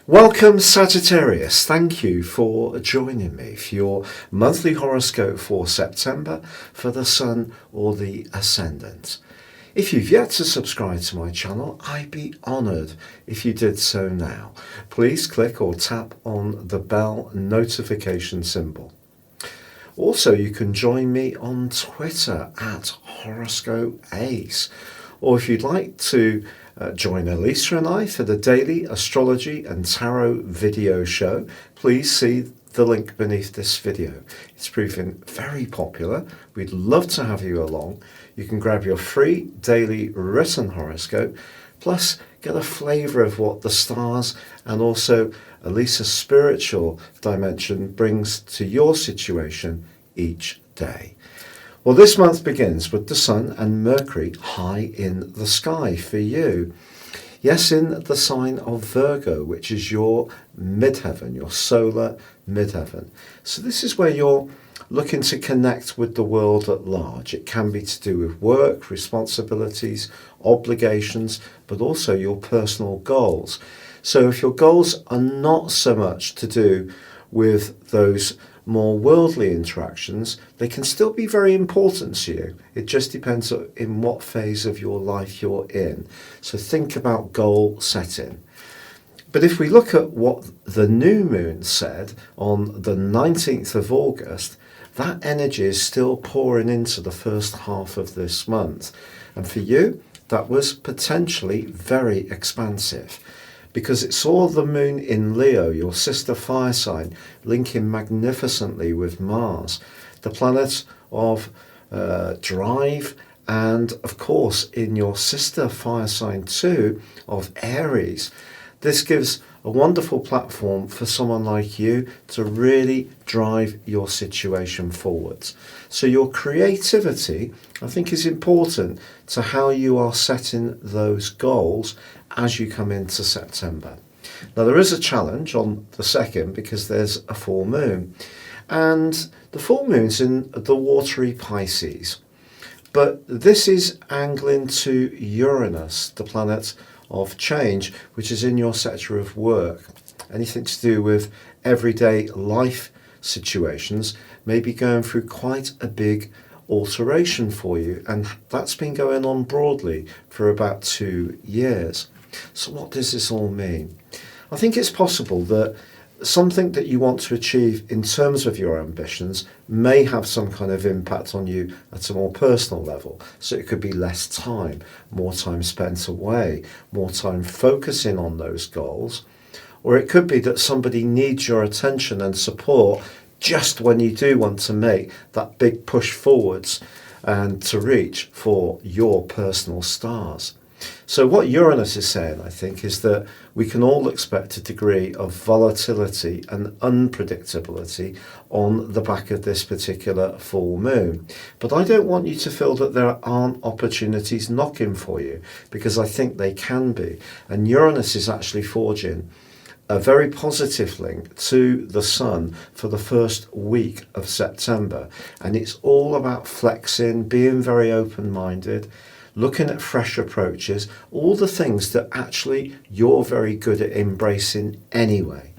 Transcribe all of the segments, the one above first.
Welcome, Sagittarius. Thank you for joining me for your monthly horoscope for September for the Sun or the Ascendant. If you've yet to subscribe to my channel, I'd be honoured if you did so now. Please click or tap on the bell notification symbol. Also, you can join me on Twitter at Horoscope Ace. Or if you'd like to join Elisa and I for the daily astrology and tarot video show, please see the link beneath this video. It's proving very popular. We'd love to have you along. You can grab your free daily written horoscope, plus get a flavour of what the stars and also Elisa's spiritual dimension brings to your situation each day. Well, this month begins with the Sun and Mercury high in the sky for you. Yes, in the sign of Virgo, which is your midheaven, your solar midheaven. So this is where you're looking to connect with the world at large. It can be to do with work, responsibilities, obligations, but also your personal goals. So if your goals are not so much to do with those more worldly interactions, they can still be very important to you. It just depends in what phase of your life you're in. So think about goal setting. But if we look at what the new moon said on the 19th of August, that energy is still pouring into the first half of this month. And for you, that was potentially very expansive, because it saw the moon in Leo, your sister fire sign, linking magnificently with Mars, the planet of drive, and of course in your sister fire sign too of Aries. This gives a wonderful platform for someone like you to really drive your situation forwards. So your creativity, I think, is important to how you are setting those goals as you come into September. Now, there is a challenge on the 2nd because there's a full moon, and the full moon's in the watery Pisces. But this is angling to Uranus, the planet of change, which is in your sector of work. Anything to do with everyday life situations may be going through quite a big alteration for you, and that's been going on broadly for about 2 years. So what does this all mean? I think it's possible that something that you want to achieve in terms of your ambitions may have some kind of impact on you at a more personal level. So it could be less time, more time spent away, more time focusing on those goals. Or it could be that somebody needs your attention and support just when you do want to make that big push forwards and to reach for your personal stars. So what Uranus is saying, I think, is that we can all expect a degree of volatility and unpredictability on the back of this particular full moon. But I don't want you to feel that there aren't opportunities knocking for you, because I think they can be. And Uranus is actually forging a very positive link to the Sun for the first week of September. And it's all about flexing, being very open-minded, looking at fresh approaches, all the things that actually you're very good at embracing anyway.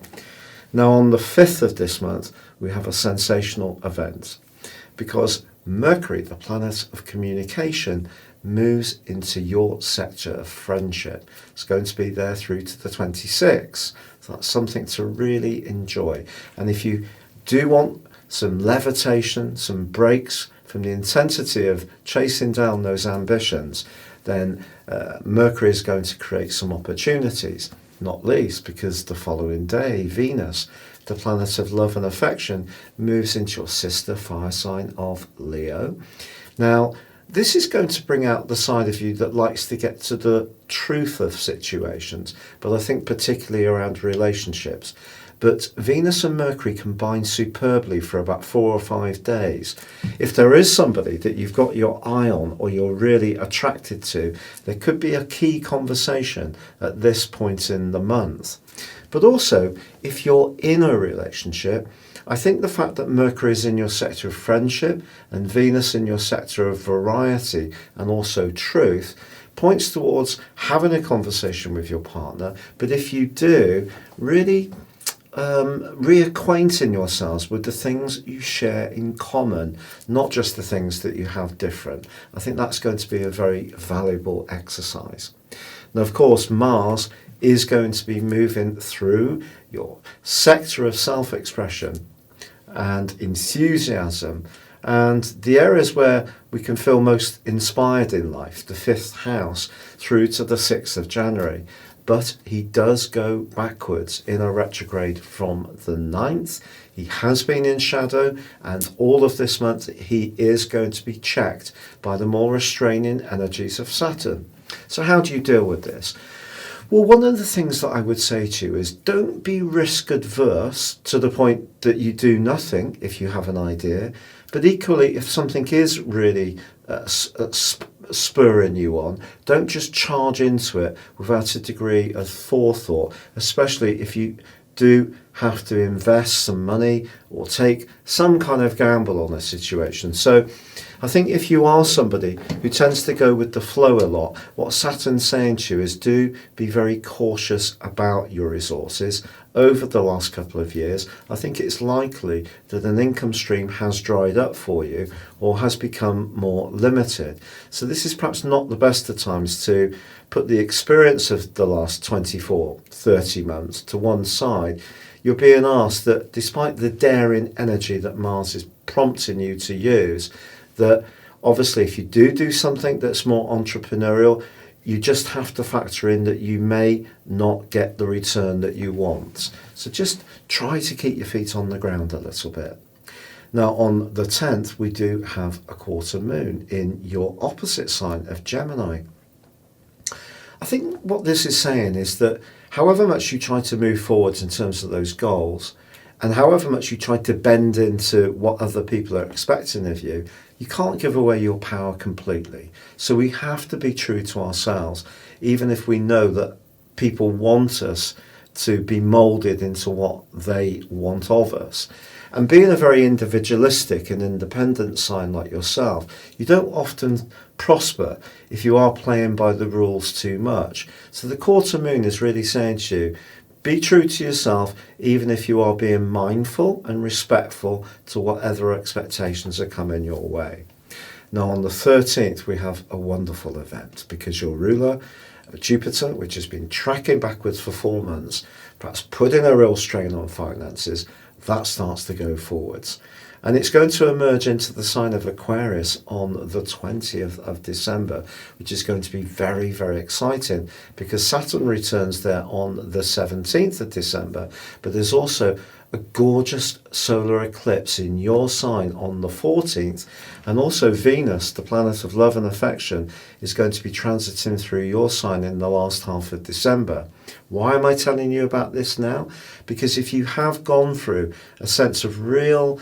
Now, on the 5th of this month, we have a sensational event, because Mercury, the planet of communication, moves into your sector of friendship. It's going to be there through to the 26th. So that's something to really enjoy. And if you do want some levitation, some breaks from the intensity of chasing down those ambitions, then Mercury is going to create some opportunities, not least because the following day, Venus, the planet of love and affection, moves into your sister fire sign of Leo. Now, this is going to bring out the side of you that likes to get to the truth of situations, but I think particularly around relationships. But Venus and Mercury combine superbly for about 4 or 5 days. If there is somebody that you've got your eye on or you're really attracted to, there could be a key conversation at this point in the month. But also, if you're in a relationship, I think the fact that Mercury is in your sector of friendship and Venus in your sector of variety and also truth points towards having a conversation with your partner. But if you do, really reacquainting yourselves with the things you share in common, not just the things that you have different. I think that's going to be a very valuable exercise. Now, of course, Mars is going to be moving through your sector of self-expression and enthusiasm and the areas where we can feel most inspired in life, the 5th house, through to the 6th of January. But he does go backwards in a retrograde from the 9th. He has been in shadow, and all of this month he is going to be checked by the more restraining energies of Saturn. So how do you deal with this? Well, one of the things that I would say to you is don't be risk adverse to the point that you do nothing if you have an idea. But equally, if something is really spurring you on, don't just charge into it without a degree of forethought, especially if you do have to invest some money or take some kind of gamble on a situation. So I think if you are somebody who tends to go with the flow a lot, what Saturn's saying to you is do be very cautious about your resources. Over the last couple of years, I think it's likely that an income stream has dried up for you or has become more limited. So this is perhaps not the best of times to put the experience of the last 24, 30 months to one side. You're being asked that despite the daring energy that Mars is prompting you to use, that obviously if you do something that's more entrepreneurial, you just have to factor in that you may not get the return that you want. So just try to keep your feet on the ground a little bit. Now on the 10th, we do have a quarter moon in your opposite sign of Gemini. I think what this is saying is that however much you try to move forwards in terms of those goals, and however much you try to bend into what other people are expecting of you, you can't give away your power completely. So we have to be true to ourselves, even if we know that people want us to be moulded into what they want of us. And being a very individualistic and independent sign like yourself, you don't often prosper if you are playing by the rules too much. So the quarter moon is really saying to you, be true to yourself, even if you are being mindful and respectful to whatever expectations are coming your way. Now on the 13th, we have a wonderful event because your ruler, Jupiter, which has been tracking backwards for 4 months, perhaps putting a real strain on finances, that starts to go forwards. And it's going to emerge into the sign of Aquarius on the 20th of December, which is going to be very, very exciting because Saturn returns there on the 17th of December, but there's also a gorgeous solar eclipse in your sign on the 14th, and also Venus, the planet of love and affection, is going to be transiting through your sign in the last half of December. Why am I telling you about this now? Because if you have gone through a sense of real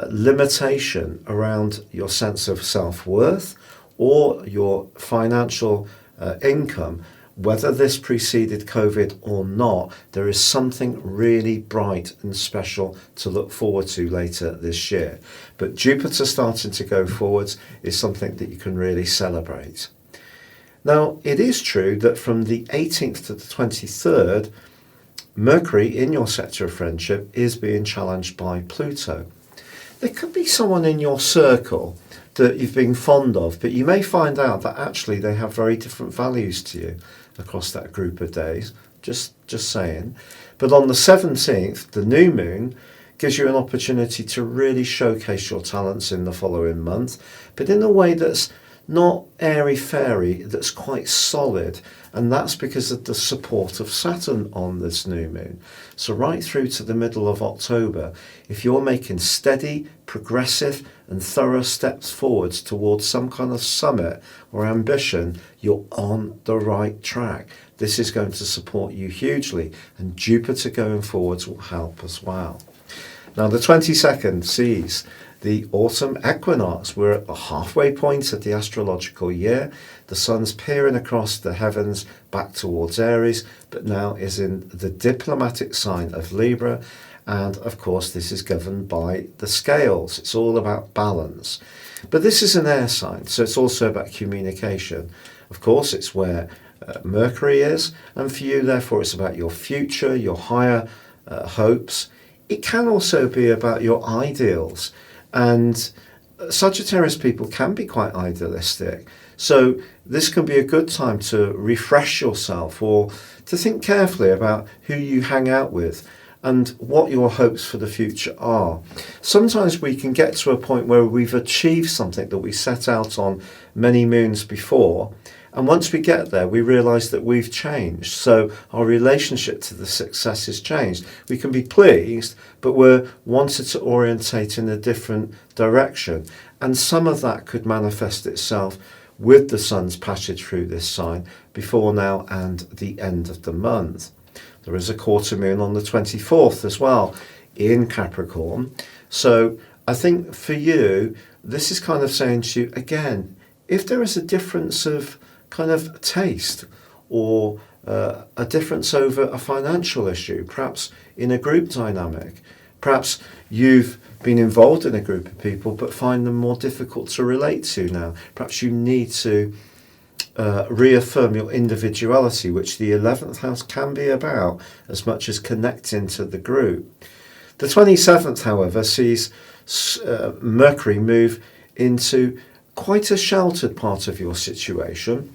limitation around your sense of self-worth or your financial income, whether this preceded COVID or not, there is something really bright and special to look forward to later this year. But Jupiter starting to go forwards is something that you can really celebrate. Now, it is true that from the 18th to the 23rd, Mercury in your sector of friendship is being challenged by Pluto. There could be someone in your circle that you've been fond of, but you may find out that actually they have very different values to you across that group of days. Just saying. But on the 17th, the new moon gives you an opportunity to really showcase your talents in the following month, but in a way that's not airy-fairy, that's quite solid, and that's because of the support of Saturn on this new moon. So right through to the middle of October, if you're making steady, progressive and thorough steps forwards towards some kind of summit or ambition, you're on the right track. This is going to support you hugely, and Jupiter going forwards will help as well. Now the 22nd sees the autumn equinox. We're at the halfway point of the astrological year. The sun's peering across the heavens back towards Aries, but now is in the diplomatic sign of Libra. And of course, this is governed by the scales. It's all about balance. But this is an air sign, so it's also about communication. Of course, it's where Mercury is, and for you, therefore, it's about your future, your higher hopes. It can also be about your ideals, and Sagittarius people can be quite idealistic. So this can be a good time to refresh yourself or to think carefully about who you hang out with and what your hopes for the future are. Sometimes we can get to a point where we've achieved something that we set out on many moons before, and once we get there, we realise that we've changed. So our relationship to the success has changed. We can be pleased, but we're wanted to orientate in a different direction. And some of that could manifest itself with the sun's passage through this sign before now and the end of the month. There is a quarter moon on the 24th as well in Capricorn. So I think for you, this is kind of saying to you, again, if there is a difference of kind of taste or a difference over a financial issue, perhaps in a group dynamic, perhaps you've been involved in a group of people but find them more difficult to relate to now. Perhaps you need to reaffirm your individuality, which the 11th house can be about as much as connecting to the group. The 27th, however, sees Mercury move into quite a sheltered part of your situation.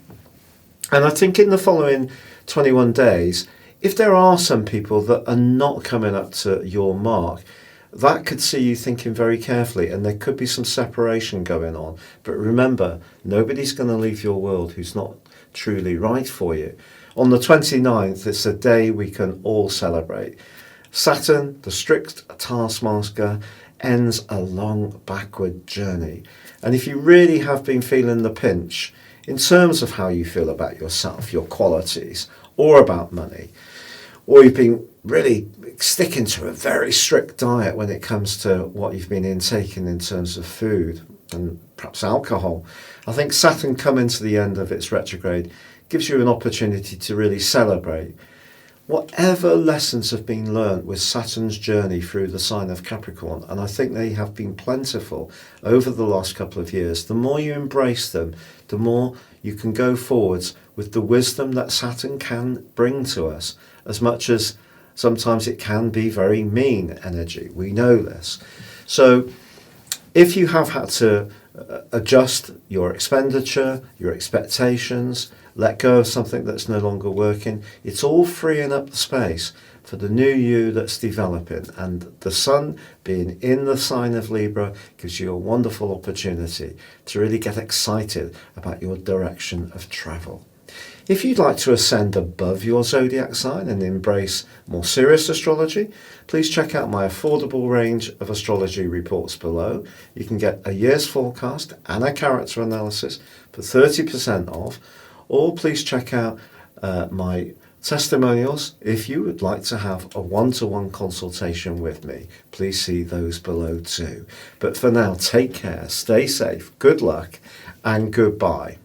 And I think in the following 21 days, if there are some people that are not coming up to your mark, that could see you thinking very carefully, and there could be some separation going on. But remember, nobody's going to leave your world who's not truly right for you. On the 29th, it's a day we can all celebrate. Saturn, the strict taskmaster, ends a long backward journey. And if you really have been feeling the pinch in terms of how you feel about yourself, your qualities, or about money, or you've been really sticking to a very strict diet when it comes to what you've been intaking in terms of food and perhaps alcohol, I think Saturn coming to the end of its retrograde gives you an opportunity to really celebrate whatever lessons have been learnt with Saturn's journey through the sign of Capricorn, and I think they have been plentiful over the last couple of years. The more you embrace them, the more you can go forwards with the wisdom that Saturn can bring to us, as much as sometimes it can be very mean energy. We know this. So if you have had to adjust your expenditure, your expectations, let go of something that's no longer working, it's all freeing up the space for the new you that's developing. And the sun being in the sign of Libra gives you a wonderful opportunity to really get excited about your direction of travel. If you'd like to ascend above your zodiac sign and embrace more serious astrology, please check out my affordable range of astrology reports below. You can get a year's forecast and a character analysis for 30% off, or please check out my testimonials if you would like to have a one-to-one consultation with me. Please see those below too. But for now, take care, stay safe, good luck, and goodbye.